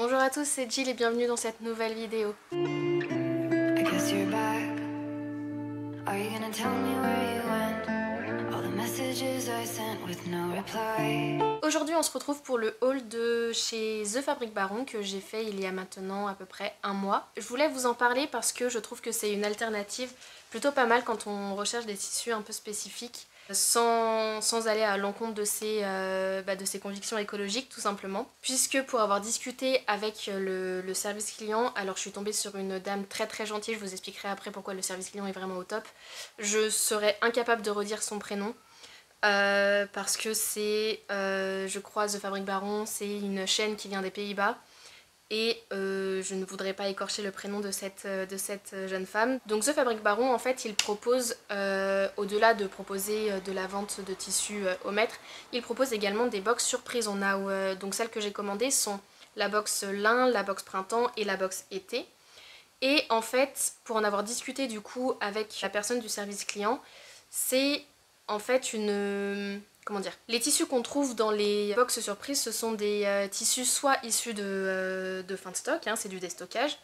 Bonjour à tous, c'est Jill et bienvenue dans cette nouvelle vidéo. I guess you're back. Are you gonna tell me where you went? All the messages I sent with no reply. Aujourd'hui on se retrouve pour le haul de chez The Fabric Baron que j'ai fait il y a maintenant à peu près un mois. Je voulais vous en parler parce que je trouve que c'est une alternative plutôt pas mal quand on recherche des tissus un peu spécifiques sans aller à l'encontre de ses convictions écologiques tout simplement. Puisque pour avoir discuté avec le service client, alors je suis tombée sur une dame très gentille, je vous expliquerai après pourquoi le service client est vraiment au top. Je serais incapable de redire son prénom. Parce que c'est, je crois, The Fabric Baron, c'est une chaîne qui vient des Pays-Bas et je ne voudrais pas écorcher le prénom de cette jeune femme. Donc The Fabric Baron, en fait, il propose, au-delà de proposer de la vente de tissus au mètre, il propose également des box surprises. On a, donc celles que j'ai commandées sont la box lin, la box printemps et la box été. Et en fait, pour en avoir discuté du coup avec la personne du service client, c'est en fait une... comment dire? Les tissus qu'on trouve dans les box surprises, ce sont des tissus soit issus de fin de stock, hein, c'est du déstockage,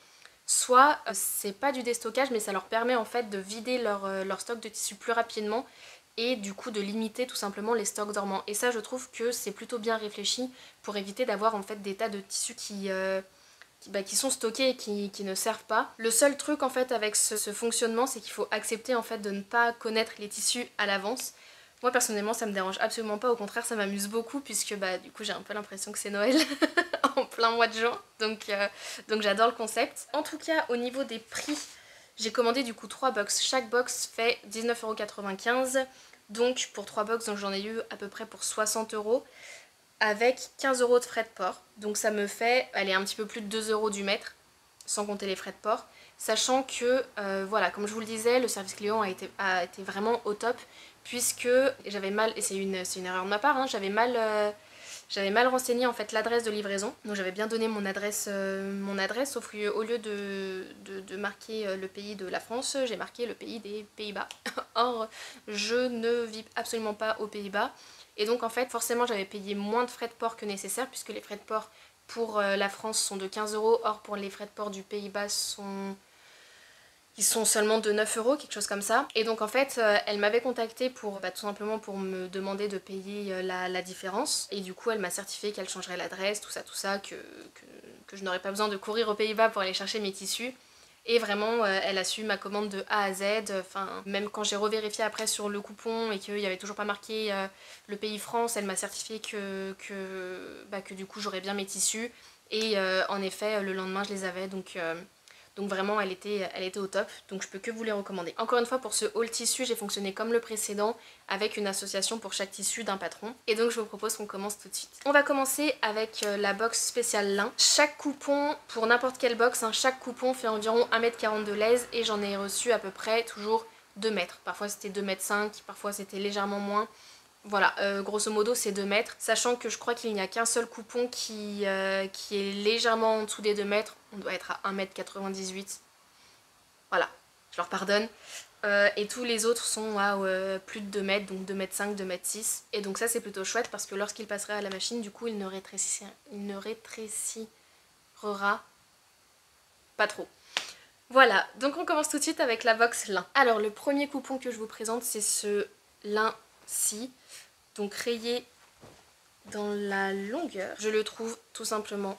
soit c'est pas du déstockage mais ça leur permet en fait de vider leur stock de tissus plus rapidement et du coup de limiter tout simplement les stocks dormants. Et ça je trouve que c'est plutôt bien réfléchi pour éviter d'avoir en fait des tas de tissus qui sont stockés et qui ne servent pas. Le seul truc en fait avec ce fonctionnement, c'est qu'il faut accepter en fait de ne pas connaître les tissus à l'avance. Moi personnellement ça me dérange absolument pas, au contraire ça m'amuse beaucoup puisque du coup j'ai un peu l'impression que c'est Noël en plein mois de juin, donc j'adore le concept. En tout cas au niveau des prix, j'ai commandé du coup 3 box, chaque box fait 19,95 €, donc pour 3 box donc j'en ai eu à peu près pour 60 € avec 15 € de frais de port. Donc ça me fait, allez, un petit peu plus de 2 € du mètre, sans compter les frais de port. Sachant que, voilà, comme je vous le disais, le service client a été vraiment au top, puisque j'avais mal, et c'est une erreur de ma part, hein, j'avais mal renseigné en fait l'adresse de livraison. Donc j'avais bien donné mon adresse, sauf qu'au lieu de marquer le pays de la France, j'ai marqué le pays des Pays-Bas. Or, je ne vis absolument pas aux Pays-Bas. Et donc en fait forcément j'avais payé moins de frais de port que nécessaire puisque les frais de port pour la France sont de 15 €, or pour les frais de port du Pays-Bas ils sont seulement de 9 €, quelque chose comme ça. Et donc en fait elle m'avait contactée pour tout simplement pour me demander de payer la différence. Et du coup elle m'a certifié qu'elle changerait l'adresse, tout ça, que je n'aurais pas besoin de courir aux Pays-Bas pour aller chercher mes tissus. Et vraiment, elle a su ma commande de A à Z. Enfin, même quand j'ai revérifié après sur le coupon et qu'il n'y avait toujours pas marqué le pays France, elle m'a certifié que du coup j'aurais bien mes tissus. Et en effet, le lendemain je les avais. Donc vraiment, elle était au top. Donc je peux que vous les recommander. Encore une fois, pour ce haul tissu, j'ai fonctionné comme le précédent, avec une association pour chaque tissu d'un patron. Et donc je vous propose qu'on commence tout de suite. On va commencer avec la box spéciale lin. Chaque coupon, pour n'importe quelle box, hein, chaque coupon fait environ 1,40 m de lèse et j'en ai reçu à peu près toujours 2 mètres. Parfois c'était 2,5 m, parfois c'était légèrement moins. Voilà, grosso modo c'est 2 mètres, sachant que je crois qu'il n'y a qu'un seul coupon qui est légèrement en dessous des 2 mètres, on doit être à 1,98 m. Voilà, je leur pardonne. Et tous les autres sont à plus de 2 mètres, donc 2,5 m, 2,6 m. Et donc ça c'est plutôt chouette parce que lorsqu'il passerait à la machine, du coup il ne rétrécira pas trop. Voilà, donc on commence tout de suite avec la box lin. Alors le premier coupon que je vous présente c'est ce lin-ci, donc rayé dans la longueur. Je le trouve tout simplement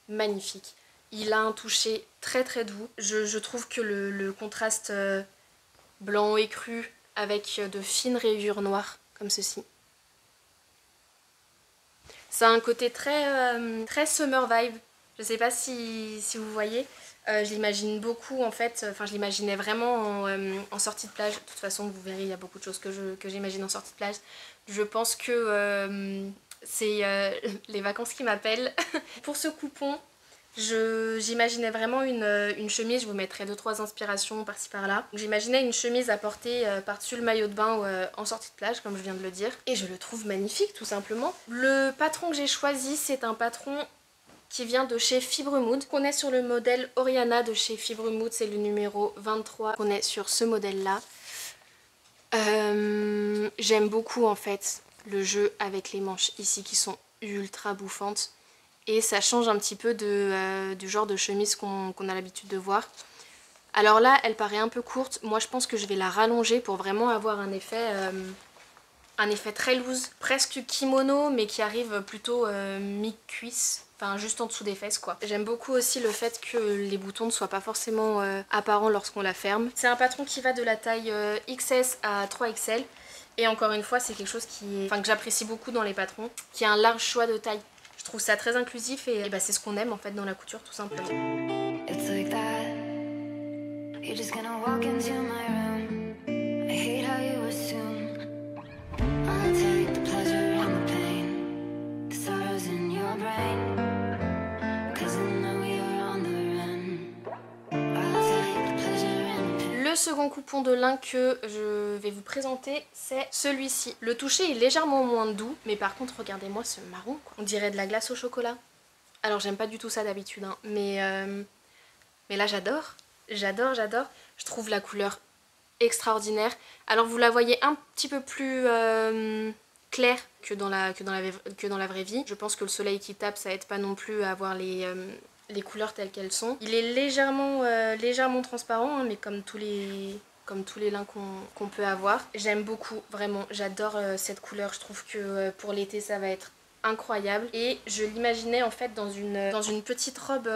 magnifique. Il a un toucher très doux. Je trouve que le contraste blanc écru avec de fines rayures noires comme ceci. Ça a un côté très summer vibe. Je sais pas si vous voyez. Je l'imagine beaucoup en fait, enfin je l'imaginais vraiment en sortie de plage. De toute façon vous verrez il y a beaucoup de choses que j'imagine en sortie de plage. Je pense que c'est les vacances qui m'appellent. Pour ce coupon, j'imaginais vraiment une chemise, je vous mettrai 2-3 inspirations par-ci par-là. J'imaginais une chemise à porter par-dessus le maillot de bain en sortie de plage, comme je viens de le dire. Et je le trouve magnifique tout simplement. Le patron que j'ai choisi, c'est un patron qui vient de chez Fibremood. On est sur le modèle Oriana de chez Fibremood, c'est le numéro 23. On est sur ce modèle-là. J'aime beaucoup en fait le jeu avec les manches ici qui sont ultra bouffantes. et ça change un petit peu du genre de chemise qu'on a l'habitude de voir. Alors là, elle paraît un peu courte, moi je pense que je vais la rallonger pour vraiment avoir un effet très loose, presque kimono mais qui arrive plutôt mi-cuisse. Enfin juste en dessous des fesses quoi. J'aime beaucoup aussi le fait que les boutons ne soient pas forcément apparents lorsqu'on la ferme. C'est un patron qui va de la taille XS à 3XL. Et encore une fois c'est quelque chose que j'apprécie beaucoup dans les patrons, qui a un large choix de taille. Je trouve ça très inclusif et bah, c'est ce qu'on aime en fait dans la couture tout simplement. It's like that. You're just gonna walk into my room. I hate how you assume I'll take the pleasure and the pain, the sorrows in your brain. Le second coupon de lin que je vais vous présenter, c'est celui-ci. Le toucher est légèrement moins doux, mais par contre, regardez-moi ce marron, quoi. On dirait de la glace au chocolat. Alors, j'aime pas du tout ça d'habitude, hein, mais là, j'adore. J'adore, j'adore. Je trouve la couleur extraordinaire. Alors, vous la voyez un petit peu plus claire que dans la vraie vie. Je pense que le soleil qui tape, ça aide pas non plus à avoir les couleurs telles qu'elles sont. Il est légèrement transparent, hein, mais comme tous les lins qu'on peut avoir. J'aime beaucoup, vraiment, j'adore cette couleur. Je trouve que pour l'été ça va être incroyable. Et je l'imaginais en fait dans une petite robe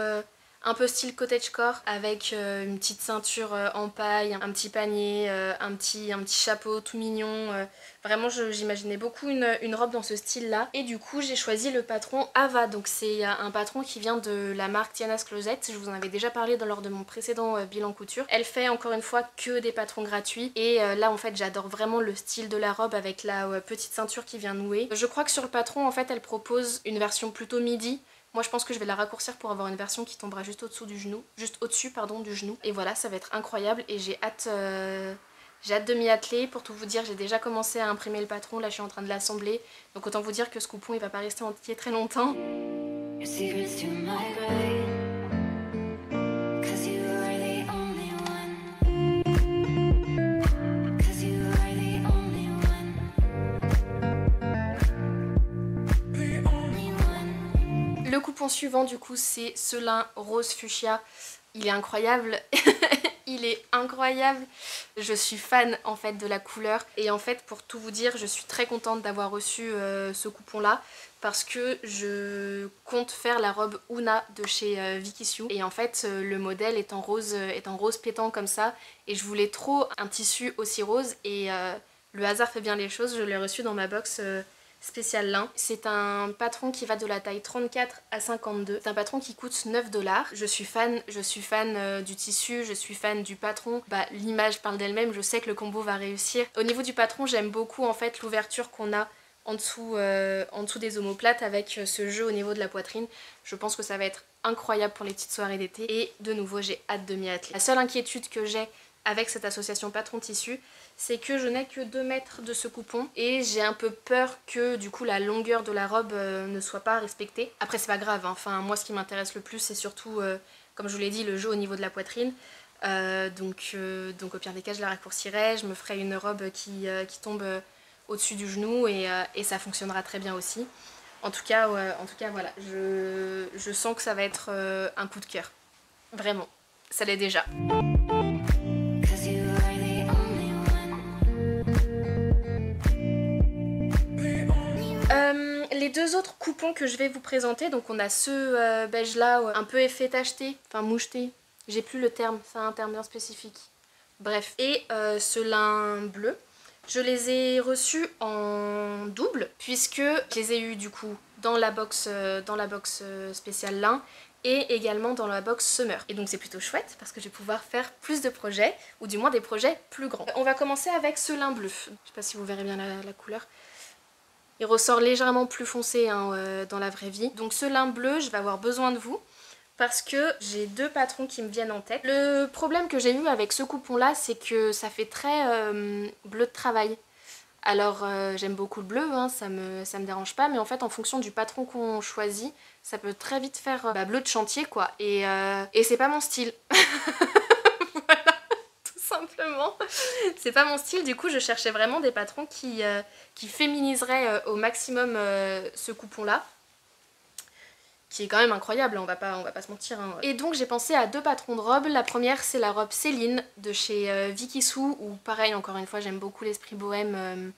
un peu style cottagecore, avec une petite ceinture en paille, un petit panier, un petit chapeau tout mignon. Vraiment j'imaginais beaucoup une robe dans ce style là. Et du coup j'ai choisi le patron Ava. Donc c'est un patron qui vient de la marque Tiana's Closet. Je vous en avais déjà parlé lors de mon précédent bilan couture. Elle fait encore une fois que des patrons gratuits. Et là en fait j'adore vraiment le style de la robe avec la petite ceinture qui vient nouer. Je crois que sur le patron en fait elle propose une version plutôt midi. Moi je pense que je vais la raccourcir pour avoir une version qui tombera juste au-dessus du genou. Du genou. Et voilà, ça va être incroyable et j'ai hâte de m'y atteler. Pour tout vous dire, j'ai déjà commencé à imprimer le patron, là je suis en train de l'assembler. Donc autant vous dire que ce coupon il va pas rester entier très longtemps. Le coupon suivant du coup c'est ce lin rose fuchsia. Il est incroyable. Il est incroyable. Je suis fan en fait de la couleur. Et en fait pour tout vous dire je suis très contente d'avoir reçu ce coupon là. Parce que je compte faire la robe Una de chez Vicky Sue. Et en fait le modèle est en rose pétant comme ça. Et je voulais trop un tissu aussi rose. Et le hasard fait bien les choses. Je l'ai reçu dans ma box spécial lin. C'est un patron qui va de la taille 34 à 52. C'est un patron qui coûte 9 $. Je suis fan du tissu, je suis fan du patron. Bah, l'image parle d'elle-même, je sais que le combo va réussir. Au niveau du patron, j'aime beaucoup en fait l'ouverture qu'on a en dessous des omoplates avec ce jeu au niveau de la poitrine. Je pense que ça va être incroyable pour les petites soirées d'été. Et de nouveau, j'ai hâte de m'y atteler. La seule inquiétude que j'ai avec cette association patron tissu, c'est que je n'ai que 2 mètres de ce coupon et j'ai un peu peur que du coup la longueur de la robe ne soit pas respectée. Après c'est pas grave, hein. Enfin moi ce qui m'intéresse le plus c'est surtout, comme je vous l'ai dit, le jeu au niveau de la poitrine. Donc au pire des cas je la raccourcirai, je me ferai une robe qui tombe au-dessus du genou et ça fonctionnera très bien aussi. En tout cas voilà, je sens que ça va être un coup de cœur. Vraiment, ça l'est déjà. Les 2 autres coupons que je vais vous présenter, donc on a ce beige là un peu effet tacheté, enfin moucheté, j'ai plus le terme, c'est un terme bien spécifique. Bref, et ce lin bleu, je les ai reçus en double puisque je les ai eu du coup dans la box spéciale lin et également dans la box summer. Et donc c'est plutôt chouette parce que je vais pouvoir faire plus de projets, ou du moins des projets plus grands. On va commencer avec ce lin bleu, je sais pas si vous verrez bien la couleur. Il ressort légèrement plus foncé hein, dans la vraie vie. Donc ce lin bleu, je vais avoir besoin de vous parce que j'ai 2 patrons qui me viennent en tête. Le problème que j'ai eu avec ce coupon là, c'est que ça fait très bleu de travail. Alors j'aime beaucoup le bleu, hein, ça me dérange pas, mais en fait en fonction du patron qu'on choisit, ça peut très vite faire bleu de chantier quoi. Et c'est pas mon style. Simplement, c'est pas mon style. Du coup je cherchais vraiment des patrons qui féminiseraient au maximum ce coupon là. qui est quand même incroyable, on va pas se mentir. Hein. Et donc j'ai pensé à 2 patrons de robes. La première c'est la robe Céline de chez Vicky Sue, où pareil encore une fois j'aime beaucoup l'esprit bohème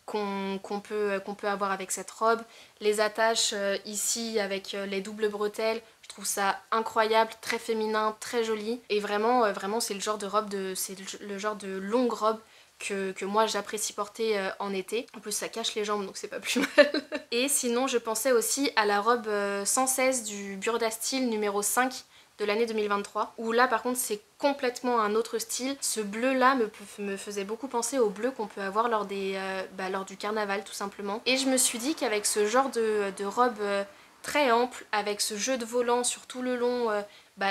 qu'on peut avoir avec cette robe. Les attaches ici avec les doubles bretelles, je trouve ça incroyable, très féminin, très joli. Et vraiment, vraiment c'est le genre de robe, c'est le genre de longue robe que moi j'apprécie porter en été. En plus ça cache les jambes donc c'est pas plus mal. Et sinon je pensais aussi à la robe 116 du Burda Style numéro 5 de l'année 2023, où là par contre c'est complètement un autre style. Ce bleu là me faisait beaucoup penser au bleu qu'on peut avoir lors du carnaval tout simplement. Et je me suis dit qu'avec ce genre de robe très ample, avec ce jeu de volant sur tout le long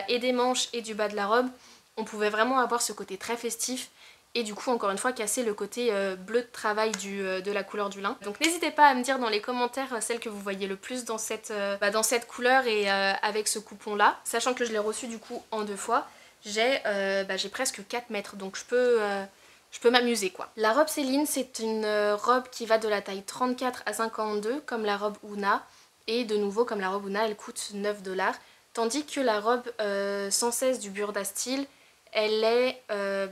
et des manches et du bas de la robe, on pouvait vraiment avoir ce côté très festif. Et du coup encore une fois casser le côté bleu de travail de la couleur du lin. Donc n'hésitez pas à me dire dans les commentaires celle que vous voyez le plus dans cette couleur et avec ce coupon là. Sachant que je l'ai reçu du coup en 2 fois, j'ai presque 4 mètres donc je peux m'amuser quoi. La robe Céline c'est une robe qui va de la taille 34 à 52 comme la robe Ouna. Et de nouveau comme la robe Ouna elle coûte 9 $. Tandis que la robe 116 du Burda Style, elle est,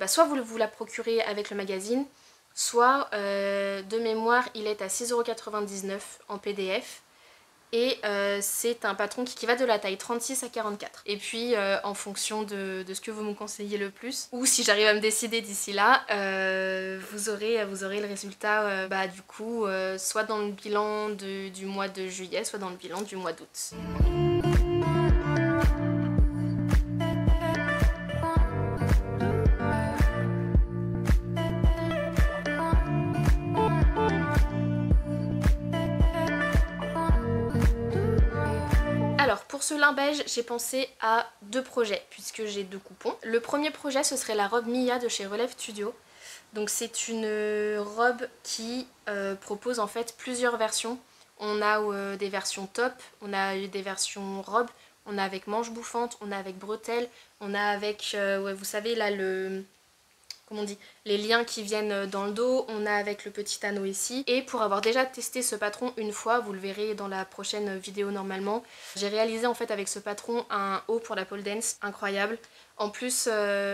soit vous la procurez avec le magazine, soit de mémoire il est à 6,99 € en PDF. Et c'est un patron qui va de la taille 36 à 44. Et puis en fonction de ce que vous me conseillez le plus, ou si j'arrive à me décider d'ici là, vous aurez le résultat du coup soit dans le bilan du mois de juillet, soit dans le bilan du mois d'août. Alors pour ce lin beige, j'ai pensé à 2 projets puisque j'ai 2 coupons. Le premier projet ce serait la robe Mia de chez Relève Studio. Donc c'est une robe qui propose en fait plusieurs versions. On a des versions top, on a des versions robe, on a avec manches bouffantes, on a avec bretelles, on a avec, vous savez là comment on dit, les liens qui viennent dans le dos, on a avec le petit anneau ici. Et pour avoir déjà testé ce patron une fois, vous le verrez dans la prochaine vidéo normalement, j'ai réalisé en fait avec ce patron un haut pour la pole dance incroyable. En plus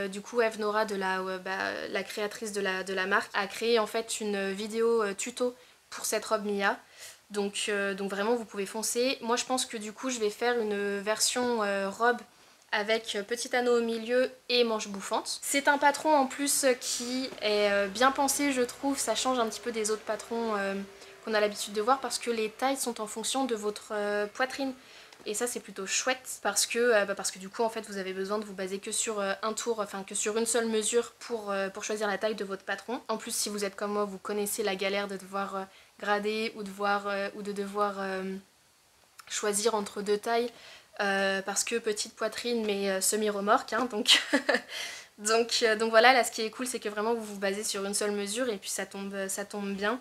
du coup Eve Nora de la créatrice de la marque a créé en fait une vidéo tuto pour cette robe Mia. Donc vraiment vous pouvez foncer. Moi je pense que du coup je vais faire une version robe avec petit anneau au milieu et manche bouffante. C'est un patron en plus qui est bien pensé je trouve, ça change un petit peu des autres patrons qu'on a l'habitude de voir parce que les tailles sont en fonction de votre poitrine. Et ça c'est plutôt chouette parce que du coup en fait vous avez besoin de vous baser que sur un tour, enfin que sur une seule mesure pour choisir la taille de votre patron. En plus si vous êtes comme moi vous connaissez la galère de devoir grader ou de devoir choisir entre 2 tailles. Parce que petite poitrine mais semi-remorque hein, donc... donc voilà, là ce qui est cool c'est que vraiment vous vous basez sur une seule mesure et puis ça tombe bien.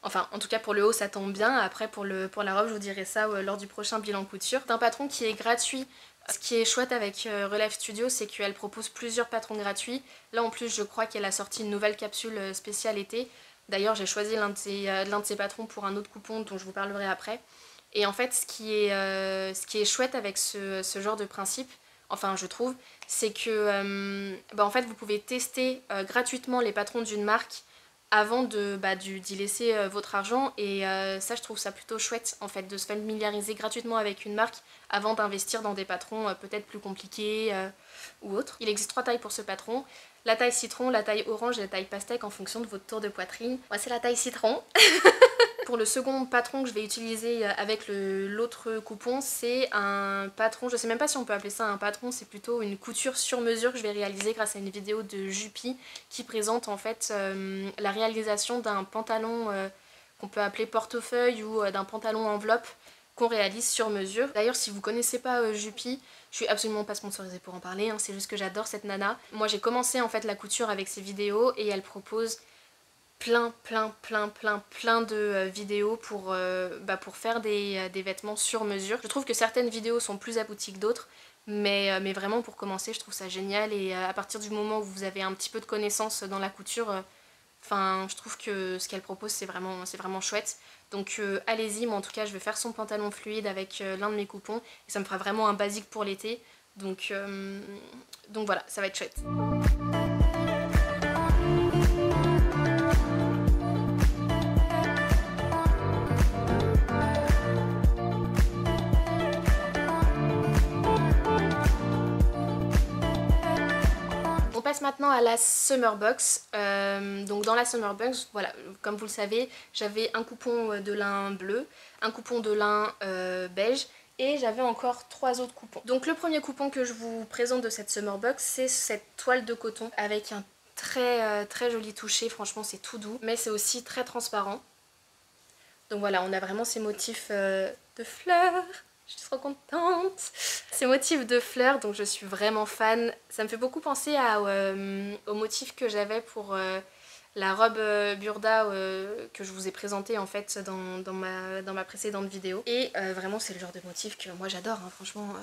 Enfin en tout cas pour le haut ça tombe bien, après pour la robe je vous dirai ça lors du prochain bilan couture. C'est un patron qui est gratuit. Ce qui est chouette avec Relève Studio c'est qu'elle propose plusieurs patrons gratuits. Là en plus je crois qu'elle a sorti une nouvelle capsule spéciale été. D'ailleurs j'ai choisi l'un de ses patrons pour un autre coupon dont je vous parlerai après. Et en fait ce qui est chouette avec ce genre de principe, enfin je trouve, c'est que en fait vous pouvez tester gratuitement les patrons d'une marque avant d'y laisser votre argent et ça je trouve ça plutôt chouette en fait de se familiariser gratuitement avec une marque avant d'investir dans des patrons peut-être plus compliqués ou autres. Il existe 3 tailles pour ce patron, la taille citron, la taille orange et la taille pastèque en fonction de votre tour de poitrine. Moi c'est la taille citron. Pour le second patron que je vais utiliser avec l'autre coupon, c'est un patron, je sais même pas si on peut appeler ça un patron, c'est plutôt une couture sur mesure que je vais réaliser grâce à une vidéo de Jupi qui présente en fait la réalisation d'un pantalon qu'on peut appeler portefeuille ou d'un pantalon enveloppe qu'on réalise sur mesure. D'ailleurs si vous connaissez pas Jupi, je suis absolument pas sponsorisée pour en parler, hein, c'est juste que j'adore cette nana. Moi j'ai commencé en fait la couture avec ses vidéos et elle propose plein de vidéos pour faire des vêtements sur mesure. Je trouve que certaines vidéos sont plus abouties que d'autres, mais vraiment pour commencer je trouve ça génial et à partir du moment où vous avez un petit peu de connaissances dans la couture, Enfin, je trouve que ce qu'elle propose c'est vraiment chouette. Donc allez-y, moi en tout cas je vais faire son pantalon fluide avec l'un de mes coupons. Et ça me fera vraiment un basique pour l'été. Donc voilà, ça va être chouette. On passe maintenant à la Summer Box. Donc dans la Summer Box, voilà, comme vous le savez, j'avais un coupon de lin bleu, un coupon de lin beige et j'avais encore 3 autres coupons. Donc le premier coupon que je vous présente de cette Summer Box, c'est cette toile de coton avec un très joli toucher. Franchement c'est tout doux, mais c'est aussi très transparent. Donc voilà, on a vraiment ces motifs de fleurs. Je suis trop contente. Ces motifs de fleurs, donc je suis vraiment fan. Ça me fait beaucoup penser au motif que j'avais pour la robe Burda que je vous ai présentée en fait dans ma précédente vidéo. Et vraiment c'est le genre de motif que moi j'adore, hein, franchement.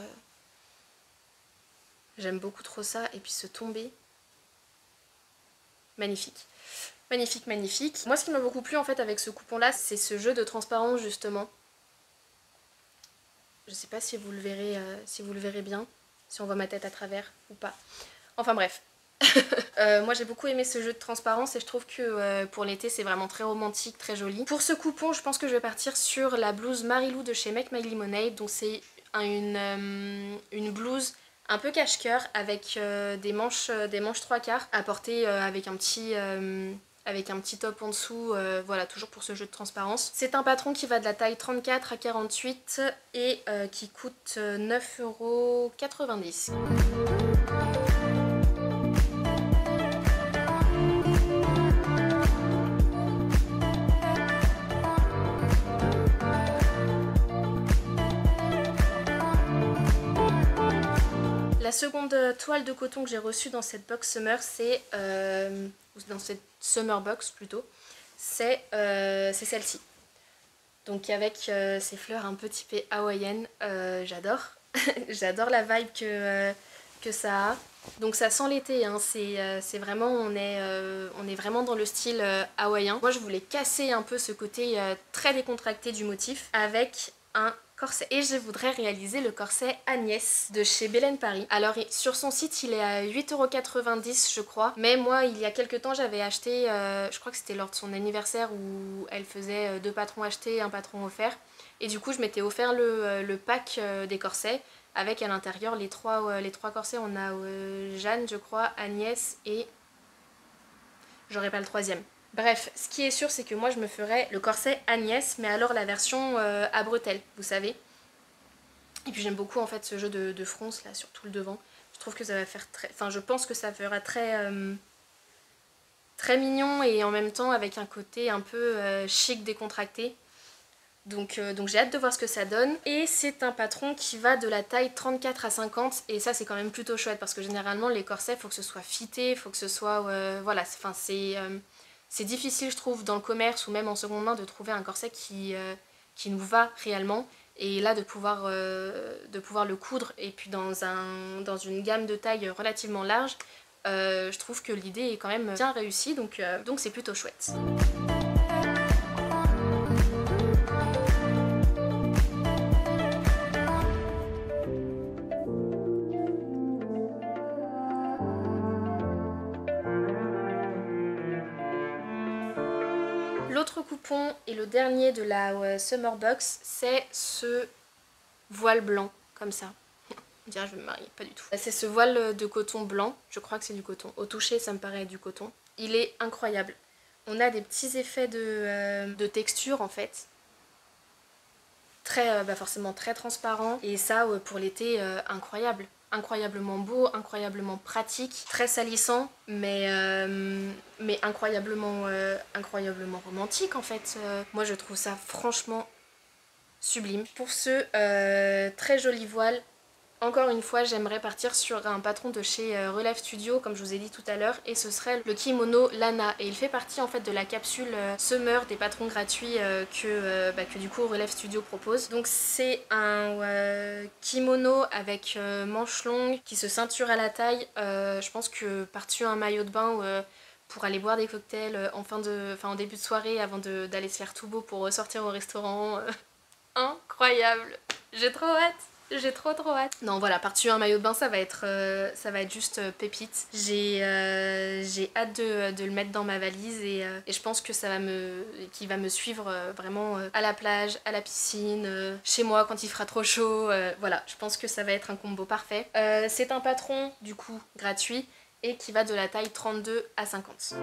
J'aime beaucoup trop ça. Et puis ce tombé, magnifique. Magnifique, magnifique. Moi ce qui m'a beaucoup plu en fait avec ce coupon là, c'est ce jeu de transparence justement. Je sais pas si vous le verrez bien, si on voit ma tête à travers ou pas. Enfin bref. Moi j'ai beaucoup aimé ce jeu de transparence et je trouve que pour l'été c'est vraiment très romantique, très joli. Pour ce coupon je pense que je vais partir sur la blouse Marilou de chez Make My Lemonade. Donc c'est une blouse un peu cache-cœur avec des manches 3/4 à porter avec un petit top en dessous, voilà, toujours pour ce jeu de transparence. C'est un patron qui va de la taille 34 à 48 et qui coûte 9,90 €. La seconde toile de coton que j'ai reçue dans cette box summer, c'est dans cette summer box plutôt, c'est celle-ci. Donc avec ces fleurs un peu typées hawaïennes, j'adore. J'adore la vibe que ça a. Donc ça sent l'été, hein. C'est vraiment, on est vraiment dans le style hawaïen. Moi je voulais casser un peu ce côté très décontracté du motif avec un corset. Et je voudrais réaliser le corset Agnès de chez Belen Paris. Alors sur son site il est à 8,90 € je crois. Mais moi il y a quelques temps j'avais acheté, je crois que c'était lors de son anniversaire où elle faisait 2 patrons achetés, un patron offert. Et du coup je m'étais offert le pack des corsets avec à l'intérieur les trois corsets. On a Jeanne je crois, Agnès et j'aurais pas le troisième. Bref, ce qui est sûr, c'est que moi je me ferais le corset Agnès, mais alors la version à bretelles, vous savez. Et puis j'aime beaucoup en fait ce jeu de fronce là sur tout le devant. Je trouve que ça va faire très... Enfin je pense que ça fera très mignon et en même temps avec un côté un peu chic décontracté. Donc j'ai hâte de voir ce que ça donne. Et c'est un patron qui va de la taille 34 à 50 et ça c'est quand même plutôt chouette parce que généralement les corsets il faut que ce soit fité, il faut que ce soit... voilà, enfin c'est difficile je trouve dans le commerce ou même en seconde main de trouver un corset qui nous va réellement. Et là de pouvoir le coudre et puis dans une gamme de taille relativement large, je trouve que l'idée est quand même bien réussie, donc c'est plutôt chouette. L'autre coupon et le dernier de la Summer Box, c'est ce voile blanc, comme ça. On dirait que je vais me marier, pas du tout. C'est ce voile de coton blanc, je crois que c'est du coton. Au toucher, ça me paraît du coton. Il est incroyable. On a des petits effets de texture en fait. Forcément très transparent. Et ça, pour l'été, incroyable. Incroyablement beau, incroyablement pratique, très salissant, mais incroyablement romantique en fait. Moi je trouve ça franchement sublime. Pour ce très joli voile, encore une fois j'aimerais partir sur un patron de chez Relève Studio comme je vous ai dit tout à l'heure, et ce serait le kimono Lana, et il fait partie en fait de la capsule Summer des patrons gratuits que du coup Relève Studio propose. Donc c'est un kimono avec manches longues qui se ceinture à la taille, je pense que par-dessus un maillot de bain pour aller boire des cocktails en début de soirée avant d'aller se faire tout beau pour ressortir au restaurant. Incroyable, j'ai trop hâte. J'ai trop hâte. Non voilà, par-dessus un maillot de bain ça va être juste pépite. J'ai hâte de le mettre dans ma valise et je pense que qu'il va me suivre vraiment à la plage, à la piscine, chez moi quand il fera trop chaud. Voilà, je pense que ça va être un combo parfait. C'est un patron du coup gratuit et qui va de la taille 32 à 50.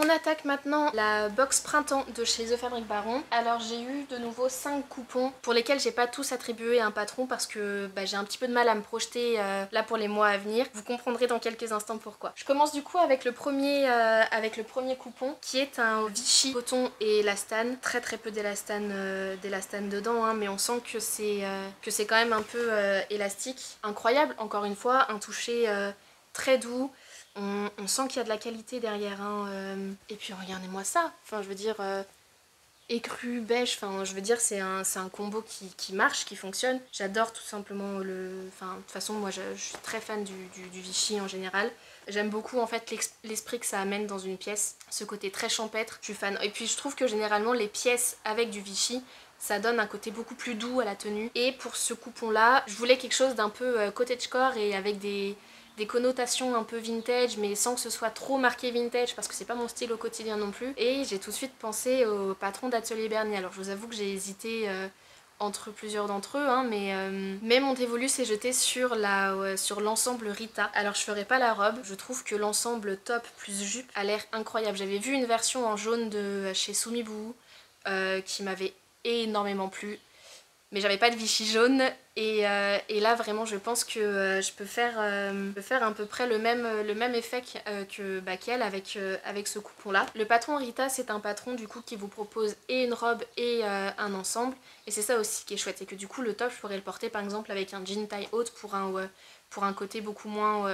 On attaque maintenant la box printemps de chez The Fabric Baron. Alors j'ai eu de nouveau 5 coupons pour lesquels j'ai pas tous attribué un patron parce que j'ai un petit peu de mal à me projeter là pour les mois à venir. Vous comprendrez dans quelques instants pourquoi. Je commence du coup avec le premier coupon qui est un Vichy coton et élastane. Très peu d'élastane dedans hein, mais on sent que c'est quand même un peu élastique. Incroyable encore une fois, un toucher très doux. On sent qu'il y a de la qualité derrière hein, et puis regardez-moi ça, enfin je veux dire écru, beige, enfin je veux dire c'est un combo qui marche, qui fonctionne. J'adore tout simplement enfin de toute façon moi je suis très fan du Vichy en général. J'aime beaucoup en fait l'esprit que ça amène dans une pièce, ce côté très champêtre, je suis fan. Et puis je trouve que généralement les pièces avec du Vichy ça donne un côté beaucoup plus doux à la tenue. Et pour ce coupon là, je voulais quelque chose d'un peu cottagecore et avec des connotations un peu vintage mais sans que ce soit trop marqué vintage parce que c'est pas mon style au quotidien non plus. Et j'ai tout de suite pensé au patron d'Atelier Bernier. Alors je vous avoue que j'ai hésité entre plusieurs d'entre eux hein, mais mon dévolu s'est jeté sur l'ensemble Rita. Alors je ferai pas la robe, je trouve que l'ensemble top plus jupe a l'air incroyable. J'avais vu une version en jaune de chez Soumibou qui m'avait énormément plu. Mais j'avais pas de Vichy jaune et là vraiment je pense que je peux faire à peu près le même effet qu'elle avec ce coupon là. Le patron Rita c'est un patron du coup qui vous propose et une robe et un ensemble et c'est ça aussi qui est chouette, c'est que du coup le top je pourrais le porter par exemple avec un jean taille haute pour un côté beaucoup moins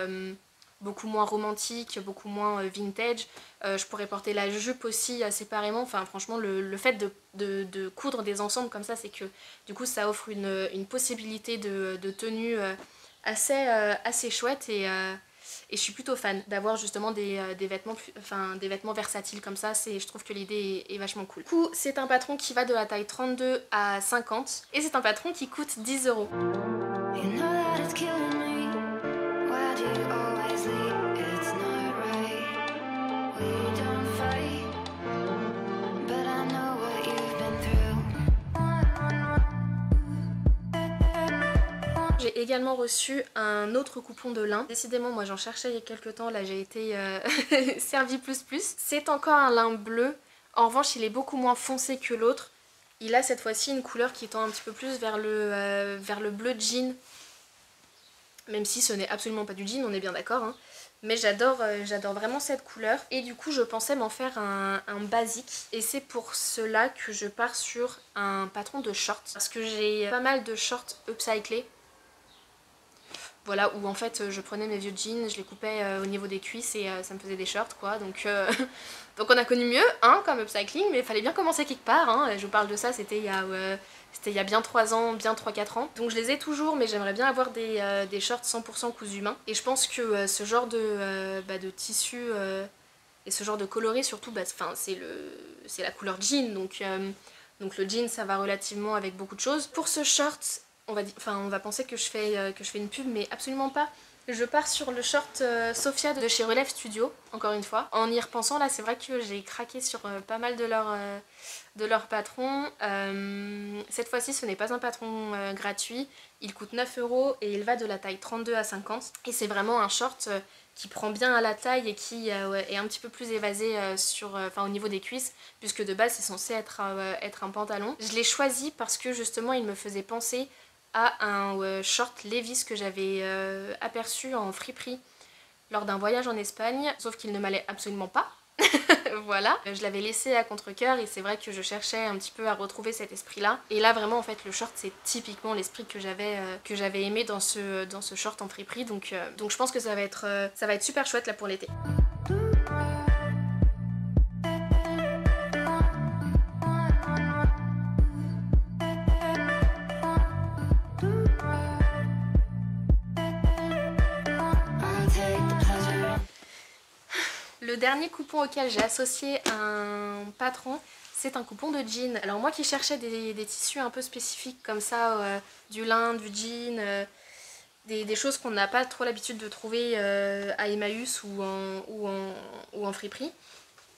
romantique, beaucoup moins vintage. Je pourrais porter la jupe aussi séparément. Enfin franchement le fait de coudre des ensembles comme ça c'est que du coup ça offre une possibilité de tenue assez chouette et je suis plutôt fan d'avoir justement des vêtements versatiles comme ça. Je trouve que l'idée est vachement cool. Du coup c'est un patron qui va de la taille 32 à 50 et c'est un patron qui coûte 10 €. J'ai également reçu un autre coupon de lin. Décidément moi j'en cherchais il y a quelques temps, là j'ai été servie plus. C'est encore un lin bleu, en revanche il est beaucoup moins foncé que l'autre. Il a cette fois-ci une couleur qui tend un petit peu plus vers le bleu jean. Même si ce n'est absolument pas du jean, on est bien d'accord hein. Mais j'adore vraiment cette couleur et du coup je pensais m'en faire un basique et c'est pour cela que je pars sur un patron de shorts parce que j'ai pas mal de shorts upcyclés. Voilà, où en fait je prenais mes vieux jeans, je les coupais au niveau des cuisses et ça me faisait des shorts quoi. Donc on a connu mieux hein, comme upcycling, mais il fallait bien commencer quelque part hein. Je vous parle de ça, c'était il y a bien 3 ans, bien 3-4 ans. Donc je les ai toujours mais j'aimerais bien avoir des shorts 100% cousu main. Et je pense que ce genre de tissu et ce genre de coloris surtout, c'est la couleur jean. Donc le jean ça va relativement avec beaucoup de choses. Pour ce short, on va penser que je fais une pub mais absolument pas. Je pars sur le short Sophia de chez Relève Studio, encore une fois. En y repensant là c'est vrai que j'ai craqué sur pas mal de leurs patrons. Cette fois-ci ce n'est pas un patron gratuit, il coûte 9 € et il va de la taille 32 à 50. Et c'est vraiment un short qui prend bien à la taille et qui est un petit peu plus évasé au niveau des cuisses, puisque de base c'est censé être un pantalon. Je l'ai choisi parce que justement il me faisait penser à un short Levi's que j'avais aperçu en friperie lors d'un voyage en Espagne, sauf qu'il ne m'allait absolument pas. Voilà, je l'avais laissé à contre-cœur et c'est vrai que je cherchais un petit peu à retrouver cet esprit là. Et là vraiment en fait le short c'est typiquement l'esprit que j'avais aimé dans ce short en friperie, donc je pense que ça va être super chouette là pour l'été. Le dernier coupon auquel j'ai associé un patron, c'est un coupon de jean. Alors moi qui cherchais des tissus un peu spécifiques comme ça, du lin, du jean, des choses qu'on n'a pas trop l'habitude de trouver à Emmaüs ou en friperie,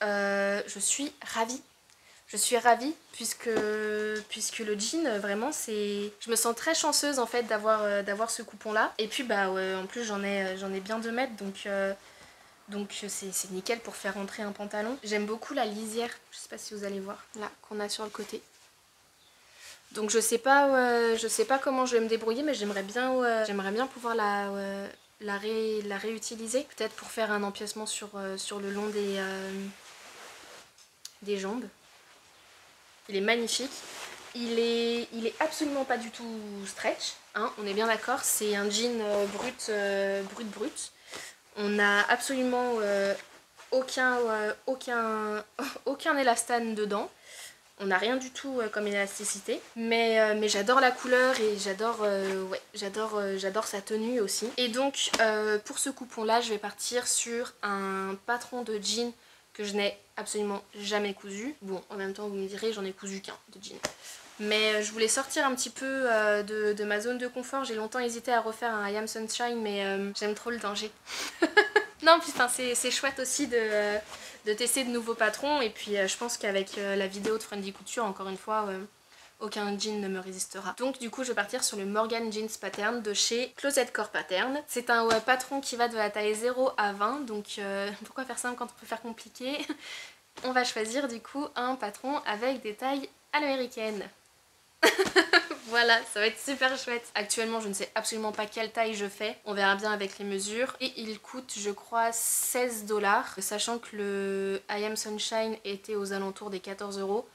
je suis ravie. Je suis ravie puisque le jean, vraiment, c'est... Je me sens très chanceuse en fait d'avoir ce coupon là. Et puis bah en plus j'en ai bien 2 mètres, donc c'est nickel pour faire rentrer un pantalon. J'aime beaucoup la lisière, je sais pas si vous allez voir, là, qu'on a sur le côté. Donc je sais pas comment je vais me débrouiller, mais j'aimerais bien pouvoir la réutiliser. Peut-être pour faire un empiècement sur le long des jambes. Il est magnifique. Il est absolument pas du tout stretch, hein, on est bien d'accord. C'est un jean brut. On n'a absolument aucun élastane dedans. On n'a rien du tout comme élasticité. Mais j'adore la couleur et j'adore sa tenue aussi. Et donc pour ce coupon là, je vais partir sur un patron de jean que je n'ai absolument jamais cousu. Bon, en même temps vous me direz, j'en ai cousu qu'un de jean. Mais je voulais sortir un petit peu de ma zone de confort. J'ai longtemps hésité à refaire un I Am Sunshine, mais j'aime trop le danger. Non, puis c'est chouette aussi de tester de nouveaux patrons. Et puis je pense qu'avec la vidéo de Friendly Couture, encore une fois, aucun jean ne me résistera. Donc du coup je vais partir sur le Morgan Jeans Pattern de chez Closet Core Pattern. C'est un patron qui va de la taille 0 à 20, donc pourquoi faire simple quand on peut faire compliqué? On va choisir du coup un patron avec des tailles à l'américaine. Voilà, ça va être super chouette. Actuellement je ne sais absolument pas quelle taille je fais, on verra bien avec les mesures. Et il coûte je crois 16 $, sachant que le I Am Sunshine était aux alentours des 14 €.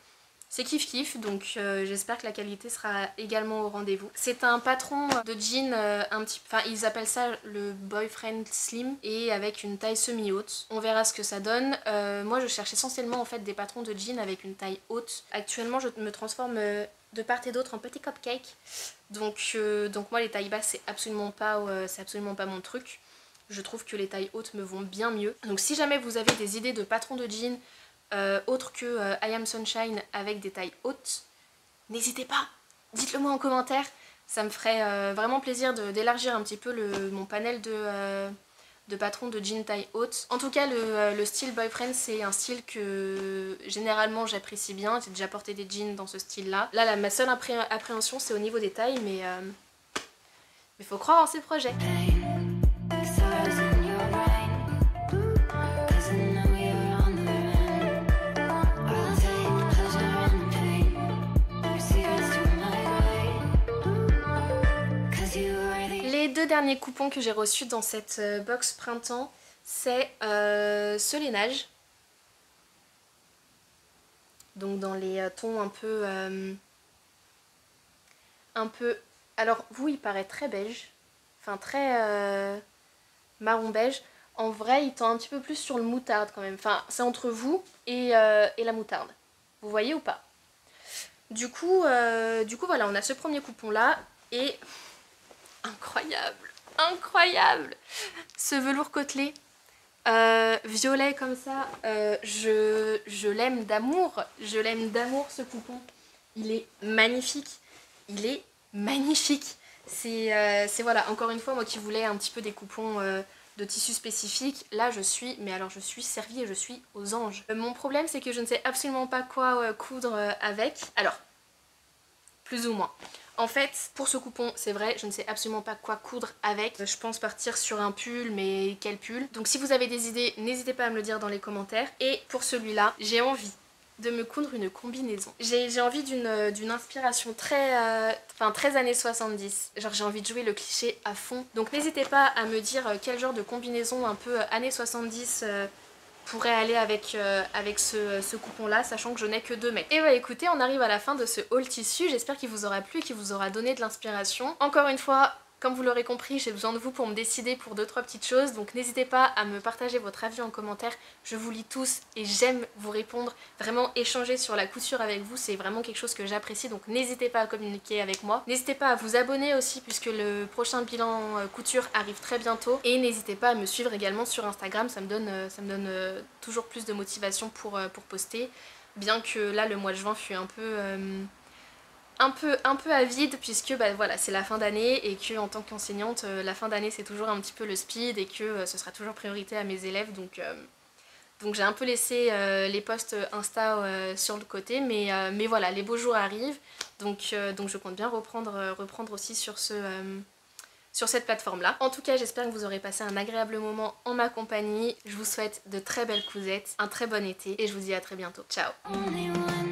C'est kiff kiff, donc j'espère que la qualité sera également au rendez-vous. C'est un patron de jean ils appellent ça le boyfriend slim et avec une taille semi-haute. On verra ce que ça donne. Moi je cherche essentiellement en fait des patrons de jean avec une taille haute. Actuellement je me transforme de part et d'autre en petit cupcake. Donc moi les tailles basses c'est absolument pas mon truc. Je trouve que les tailles hautes me vont bien mieux. Donc si jamais vous avez des idées de patrons de jean autre que I Am Sunshine avec des tailles hautes, n'hésitez pas, dites-le moi en commentaire, ça me ferait vraiment plaisir d'élargir un petit peu mon panel de patrons de jean taille haute. En tout cas le style boyfriend c'est un style que généralement j'apprécie bien, j'ai déjà porté des jeans dans ce style là. Là ma seule appréhension c'est au niveau des tailles, mais faut croire en ses projets. Les 2 derniers coupons que j'ai reçus dans cette box printemps, c'est ce lainage. Donc dans les tons un peu... Alors vous il paraît très beige, enfin très marron beige. En vrai il tend un petit peu plus sur le moutarde quand même, enfin c'est entre vous et la moutarde. Vous voyez ou pas? Du coup voilà, on a ce premier coupon là et... Incroyable, incroyable! Ce velours côtelé, violet comme ça, je l'aime d'amour, ce coupon. Il est magnifique, C'est voilà, encore une fois, moi qui voulais un petit peu des coupons de tissus spécifiques, là je suis servie et je suis aux anges. Mon problème c'est que je ne sais absolument pas quoi coudre avec, alors, plus ou moins. En fait, pour ce coupon, c'est vrai, je ne sais absolument pas quoi coudre avec. Je pense partir sur un pull, mais quel pull? Donc si vous avez des idées, n'hésitez pas à me le dire dans les commentaires. Et pour celui-là, j'ai envie de me coudre une combinaison. J'ai envie d'une inspiration très années 70. Genre j'ai envie de jouer le cliché à fond. Donc n'hésitez pas à me dire quel genre de combinaison un peu années 70 pourrait aller avec ce coupon là, sachant que je n'ai que 2 mètres. Et bah écoutez, on arrive à la fin de ce haul tissu, j'espère qu'il vous aura plu, qu'il vous aura donné de l'inspiration. Encore une fois, Comme vous l'aurez compris, j'ai besoin de vous pour me décider pour 2-3 petites choses, donc n'hésitez pas à me partager votre avis en commentaire, je vous lis tous et j'aime vous répondre, vraiment échanger sur la couture avec vous, c'est vraiment quelque chose que j'apprécie, donc n'hésitez pas à communiquer avec moi. N'hésitez pas à vous abonner aussi puisque le prochain bilan couture arrive très bientôt, et n'hésitez pas à me suivre également sur Instagram, ça me donne toujours plus de motivation pour poster, bien que là le mois de juin fut un peu avide puisque bah, voilà, c'est la fin d'année et que en tant qu'enseignante la fin d'année c'est toujours un petit peu le speed et que ce sera toujours priorité à mes élèves, donc j'ai un peu laissé les posts Insta sur le côté, mais voilà, les beaux jours arrivent, donc je compte bien reprendre aussi sur cette plateforme là. En tout cas j'espère que vous aurez passé un agréable moment en ma compagnie, je vous souhaite de très belles cousettes, un très bon été et je vous dis à très bientôt, ciao. Only one